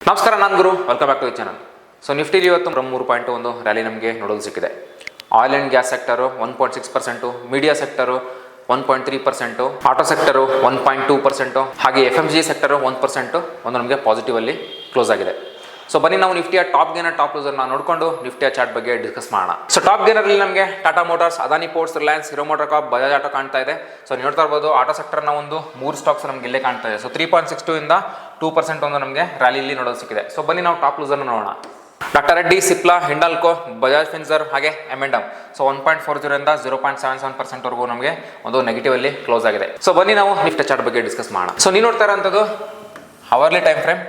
ನಮಸ್ಕಾರ, ನಾನು Guru. Welcome back to the channel. So ನಿಫ್ಟಿಲಿ ಇವತ್ತು 3.1 ರ್ಯಾಲಿ ನಮಗೆ ನೋಡಲು ಸಿಕ್ಕಿದೆ. Oil and gas sector 1.6%, media sector 1.3%, auto sector 1.2%, ಹಾಗೆ FMCG ಸೆಕ್ಟರು 1% ಒಂದು ನಮಗೆ ಪಾಸಿಟಿವ್ ಅಲ್ಲಿ ಕ್ಲೋಸ್ ಆಗಿದೆ. ಸೊ ಬನ್ನಿ ನಾವು ನಿಫ್ಟಿಯ ಟಾಪ್ ಗೇನರ್ ಟಾಪ್ ಲೂಸರ್ನ ನೋಡಿಕೊಂಡು ನಿಫ್ಟಿಯ ಚಾರ್ಟ್ ಬಗ್ಗೆ ಡಿಸ್ಕಸ್ ಮಾಡೋಣ. ಸೊ ಟಾಪ್ ಗೇನರಲ್ಲಿ ನಮಗೆ Tata Motors, Adani Ports, Reliance, Hero MotoCorp, Bajaj auto ಕಾಣ್ತಾ ಇದೆ. ಸೊ ನೀವು ನೋಡ್ತಾ ಇರ್ಬೋದು ಆಟೋ ಸೆಕ್ಟರ್ನ ಒಂದು 3 ಸ್ಟಾಕ್ಸ್ ನಮಗೆ ಇಲ್ಲೇ ಕಾಣ್ತಾ ಇದೆ. ಸೊ 3.62 ಇಂದ 2% ಒಂದು ನಮಗೆ ರ್ಯಾಲಿಯಲ್ಲಿ ನೋಡೋದು ಸಿಕ್ಕಿದೆ. ಸೊ ಬನ್ನಿ ನಾವು ಟಾಪ್ ಲೂಸರ್ನ ನೋಡೋಣ. ಡಾಕ್ಟರ್ ರೆಡ್ಡಿ, ಸಿಪ್ಲಾ, ಹಿಂಡಾಲ್ಕೋ, ಬಜಾಜ್ ಫಿನ್ಸರ್ ಹಾಗೆ M&M. ಸೊ 1.40 ಇಂದ 0.77% ವರೆಗೂ ನಮಗೆ ಒಂದು ನೆಗೆಟಿವ್ ಅಲ್ಲಿ ಕ್ಲೋಸ್ ಆಗಿದೆ. ಸೊ ಬನ್ನಿ ನಾವು ನಿಫ್ಟಿ ಚಾರ್ಟ್ ಬಗ್ಗೆ ಡಿಸ್ಕಸ್ ಮಾಡೋಣ. ಸೊ ನೀವು ನೋಡ್ತಾ ಇರೋಂಥದ್ದು ಅವರ್ಲಿ ಟೈಮ್ ಫ್ರೇಮ್.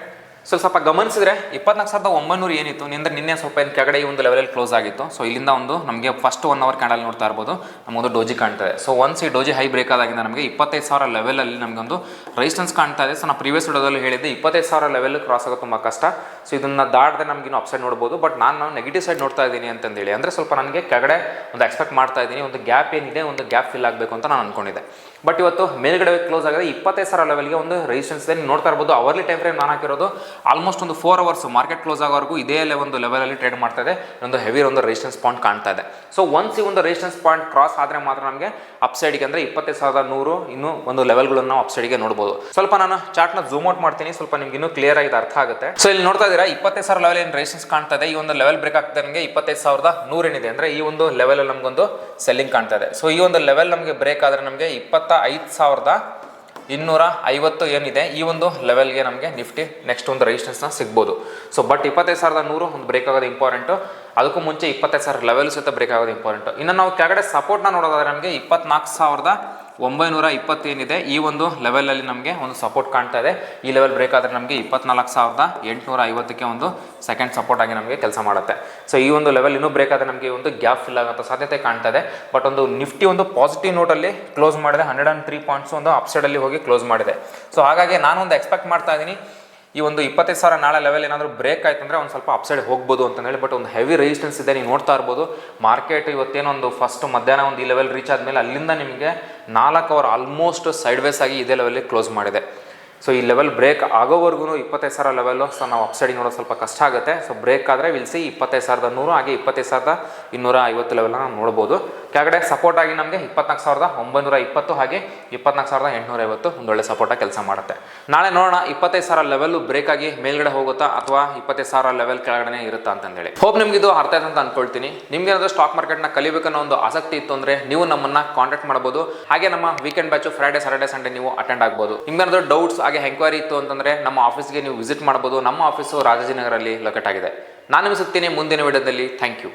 ಸ್ವಲ್ಪ ಗಮನಿಸಿದ್ರೆ 24,900 ಏನಿತ್ತು ನಿನ್ನೆ ಸ್ವಲ್ಪ ಕೆಳಗಡೆ ಈ ಒಂದು ಲೆವೆಲಲ್ಲಿ ಕ್ಲೋಸ್ ಆಗಿತ್ತು. ಸೊ ಇಲ್ಲಿಂದ ಒಂದು ನಮಗೆ ಫಸ್ಟ್ 1 ಅವರ್ ಕ್ಯಾಂಡಲ್ ನೋಡ್ತಾ ಇರ್ಬೋದು, ನಮಗೊಂದು ಡೋಜಿ ಕಾಣ್ತಾ ಇದೆ. ಸೊ ಒನ್ಸ್ ಈ ಡೋಜಿ ಹೈ ಬ್ರೇಕ್ ಆದಾಗಿಂದ ನಮಗೆ 25,000 ಲೆವೆಲಲ್ಲಿ ನಮಗೊಂದು ರೆಸಿಸ್ಟೆನ್ಸ್ ಕಾಣ್ತಾ ಇದೆ. ಸೊ ನಾನು ಪ್ರೀವಿಯಸ್ ವಿಡಿಯೋದಲ್ಲಿ ಹೇಳಿದ್ದೆ 25,000 ಲೆವೆಲ್ ಕ್ರಾಸ್ ಆಗೋದು ತುಂಬ ಕಷ್ಟ. ಸೊ ಇದನ್ನು ದಾಟದೆ ನಮಗಿನ್ನು ಅಪ್ಸೈಡ್ ನೋಡ್ಬೋದು. ಬಟ್ ನಾನು ನೆಗೆಟಿವ್ ಸೈಡ್ ನೋಡ್ತಾ ಇದ್ದೀನಿ ಅಂತಂದೇಳಿ, ಅಂದರೆ ಸ್ವಲ್ಪ ನನಗೆ ಕೆಳಗಡೆ ಒಂದು ಎಕ್ಸ್ಪೆಕ್ಟ್ ಮಾಡ್ತಾ ಇದ್ದೀನಿ, ಒಂದು ಗ್ಯಾಪ್ ಏನಿದೆ, ಒಂದು ಗ್ಯಾಪ್ ಫಿಲ್ ಆಗಬೇಕು ಅಂತ ನಾನು ಅನ್ಕೊಂಡಿದ್ದೆ. ಬಟ್ ಇವತ್ತು ಮೇಲ್ಗಡೆ ಕ್ಲೋಸ್ ಆಗಿದೆ 25,000 ಲೆವೆಲ್ಗೆ ಒಂದು ರೆಸಿಸ್ಟೆನ್ಸ್ ಇದೆ. ನೀವು ನೋಡ್ತಾ ಇರ್ಬೋದು ಅವರ್ಲಿ ಟೈಮ್ ಫ್ರೇಮ್ ನಾನು ಹಾಕಿರೋದು ಆಲ್ಮೋಸ್ಟ್ ಒಂದು 4 ಅವರ್ಸ್ ಮಾರ್ಕೆಟ್ ಕ್ಲೋಸ್ ಆಗೋವರೆಗೂ ಇದೇ ಒಂದು ಲೆವೆಲಲ್ಲಿ ಟ್ರೇಡ್ ಮಾಡ್ತಾ ಇದೆ. ಒಂದು ಹೆವಿ ಒಂದು ರೆಸಿಸ್ಟೆನ್ಸ್ ಪಾಯಿಂಟ್ ಕಾಣ್ತಾ ಇದೆ. ಸೊ ಒನ್ಸ್ ಈ ಒಂದು ರೆಸಿಸ್ಟೆನ್ಸ್ ಪಾಯಿಂಟ್ ಕ್ರಾಸ್ ಆದರೆ ಮಾತ್ರ ನಮಗೆ ಅಪ್ಸೈಡ್ಗೆ ಅಂದರೆ 25,100 ಇನ್ನೂ ಒಂದು ಲೆವೆಲ್ಗಳನ್ನು ನಾವು ಅಪ್ಸೈಡ್ಗೆ ನೋಡ್ಬೋದು. ಸ್ವಲ್ಪ ನಾನು ಚಾರ್ಟ್ನ ಝೂಮ್ ಔಟ್ ಮಾಡ್ತೀನಿ, ಸ್ವಲ್ಪ ನಿಮ್ಗೆ ಇನ್ನೂ ಕ್ಲಿಯರ್ ಆಗಿ ಅರ್ಥ ಆಗುತ್ತೆ. ಸೊ ಇಲ್ಲಿ ನೋಡ್ತಾ ಇದ್ದೀರಾ 25,000 ಲೆವೆಲ್ ಏನು ರೆಸಿಸ್ಟೆನ್ಸ್ ಕಾಣ್ತಾ ಇದೆ. ಈ ಒಂದು ಲೆವೆಲ್ ಬ್ರೇಕ್ ಆಗ್ತದೆ ನಮಗೆ 25,100 ಏನಿದೆ, ಅಂದರೆ ಈ ಒಂದು ಲೆವೆಲಲ್ಲಿ ನಮಗೊಂದು ಸೆಲ್ಲಿಂಗ್ ಕಾಣ್ತಾ ಇದೆ. ಸೊ ಈ ಒಂದು ಲೆವೆಲ್ ನಮಗೆ ಬ್ರೇಕ್ ಆದರೆ ನಮಗೆ 25,250 ಏನಿದೆ ಈ ಒಂದು ಲೆವೆಲ್ಗೆ ನಮಗೆ ನಿಫ್ಟಿ ನೆಕ್ಸ್ಟ್ ಒಂದು ರೆಸಿಸ್ಟೆನ್ಸ್ನ ಸಿಗ್ಬೋದು. ಸೊ ಬಟ್ 25,100 ಒಂದು ಬ್ರೇಕ್ ಆಗೋದು ಇಂಪಾರ್ಟೆಂಟು. ಅದಕ್ಕೂ ಮುಂಚೆ 25,000 ಲೆವೆಲ್ ಸಹಿತ ಬ್ರೇಕ್ ಆಗೋದು ಇಂಪಾರ್ಟೆಂಟು. ಇನ್ನು ನಾವು ಕೆಳಗಡೆ ಸಪೋರ್ಟ್ನ ನೋಡೋದಾದ್ರೆ ನಮಗೆ 24,920 ಏನಿದೆ ಈ ಒಂದು ಲೆವೆಲಲ್ಲಿ ನಮಗೆ ಒಂದು ಸಪೋರ್ಟ್ ಕಾಣ್ತಾ ಇದೆ. ಈ ಲೆವೆಲ್ ಬ್ರೇಕ್ ಆದರೆ ನಮಗೆ 24,850ಕ್ಕೆ ಒಂದು ಸೆಕೆಂಡ್ ಸಪೋರ್ಟ್ ಆಗಿ ನಮಗೆ ಕೆಲಸ ಮಾಡುತ್ತೆ. ಸೊ ಈ ಒಂದು ಲೆವೆಲ್ ಇನ್ನೂ ಬ್ರೇಕ್ ಆದರೆ ನಮಗೆ ಒಂದು ಗ್ಯಾಪ್ ಫಿಲ್ ಆಗೋಂಥ ಸಾಧ್ಯತೆ ಕಾಣ್ತಾ ಇದೆ. ಬಟ್ ಒಂದು ನಿಫ್ಟಿ ಒಂದು ಪಾಸಿಟಿವ್ ನೋಟಲ್ಲಿ ಕ್ಲೋಸ್ ಮಾಡಿದೆ, 103 ಪಾಯಿಂಟ್ಸ್ ಒಂದು ಅಪ್ಸೈಡಲ್ಲಿ ಹೋಗಿ ಕ್ಲೋಸ್ ಮಾಡಿದೆ. ಸೊ ಹಾಗಾಗಿ ನಾನು ಒಂದು ಎಕ್ಸ್ಪೆಕ್ಟ್ ಮಾಡ್ತಾ ಇದ್ದೀನಿ ಈ ಒಂದು 25,000 ನಾಳೆ ಲೆವೆಲ್ ಏನಾದರೂ ಬ್ರೇಕ್ ಆಯ್ತು ಅಂದರೆ ಒಂದು ಸ್ವಲ್ಪ ಅಪ್ಸೈಡ್ ಹೋಗ್ಬೋದು ಅಂತ ಹೇಳಿ. ಬಟ್ ಒಂದು ಹೆವಿ ರೆಸಿಸ್ಟೆನ್ಸ್ ಇದೆ, ನೀವು ನೋಡ್ತಾ ಇರ್ಬೋದು. ಮಾರ್ಕೆಟ್ ಇವತ್ತೇನೊಂದು ಫಸ್ಟ್ ಮಧ್ಯಾಹ್ನ ಒಂದು ಈ ಲೆವೆಲ್ ರೀಚ್ ಆದಮೇಲೆ ಅಲ್ಲಿಂದ ನಿಮಗೆ 4 ಅವರ್ ಆಲ್ಮೋಸ್ಟ್ ಸೈಡ್ ವೇಸ್ ಆಗಿ ಇದೇ ಲೆವೆಲ್ಲಿ ಕ್ಲೋಸ್ ಮಾಡಿದೆ. ಸೊ ಈ ಲೆವೆಲ್ ಬ್ರೇಕ್ ಆಗೋವರೆಗೂ 25,000 ಲೆವೆಲ್ಲು ಸೊ ನಾವು ಅಪ್ಸೈಡಿಗೆ ನೋಡೋದು ಸ್ವಲ್ಪ ಕಷ್ಟ ಆಗುತ್ತೆ. ಸೊ ಬ್ರೇಕ್ ಆದರೆ ವಿಲ್ಸಿ 25,100 ಹಾಗೆ 25,250 ಲೆವೆಲ್ನ ನಾವು ನೋಡ್ಬೋದು. ಕೆಳಗಡೆ ಸಪೋರ್ಟ್ ಆಗಿ ನಮಗೆ 24,920 ಹಾಗೆ 24,850 ಒಂದೊಳ್ಳೆ ಸಪೋರ್ಟಾಗಿ ಕೆಲಸ ಮಾಡುತ್ತೆ. ನಾಳೆ ನೋಡೋಣ 25,000 ಲೆವೆಲ್ಲು ಬ್ರೇಕ್ ಆಗಿ ಮೇಲ್ಗಡೆ ಹೋಗುತ್ತಾ ಅಥವಾ 25,000 ಲೆವೆಲ್ ಕೆಳಗಡೆ ಇರುತ್ತಾ ಅಂತಂದೇಳಿ. ಹೋಪ್ ನಿಮ್ಗೆ ಇದು ಅರ್ಥ ಆಯ್ತು ಅಂತ ಅನ್ಕೊಳ್ತೀನಿ. ನಿಮ್ಗೆ ಏನಾದರೂ ಸ್ಟಾಕ್ ಮಾರ್ಕೆಟ್ನ ಕಲಿಬೇಕನ್ನೋ ಒಂದು ಆಸಕ್ತಿ ಇತ್ತು ಅಂದರೆ ನೀವು ನಮ್ಮನ್ನು ಕಾಂಟ್ಯಾಕ್ಟ್ ಮಾಡ್ಬೋದು. ಹಾಗೆ ನಮ್ಮ weekend batch Friday, Saturday, Sunday ನೀವು ಅಟೆಂಡ್ ಆಗ್ಬೋದು. ನಿಮ್ಗೆ ಏನಾದರೂ ಡೌಟ್ಸ್ ಹಾಗೆ ಎಂಕ್ವೈರಿ ಇತ್ತು ಅಂತಂದರೆ ನಮ್ಮ ಆಫೀಸ್ಗೆ ನೀವು ವಿಸಿಟ್ ಮಾಡ್ಬೋದು. ನಮ್ಮ ಆಫೀಸು ರಾಜಾಜಿನಗರಲ್ಲಿ ಲೊಕೇಟ್ ಆಗಿದೆ. ನಾನು ನಿಮಗೆ ಸಿಗ್ತೀನಿ ಮುಂದಿನ ವಿಡಿಯೋದಲ್ಲಿ. Thank you.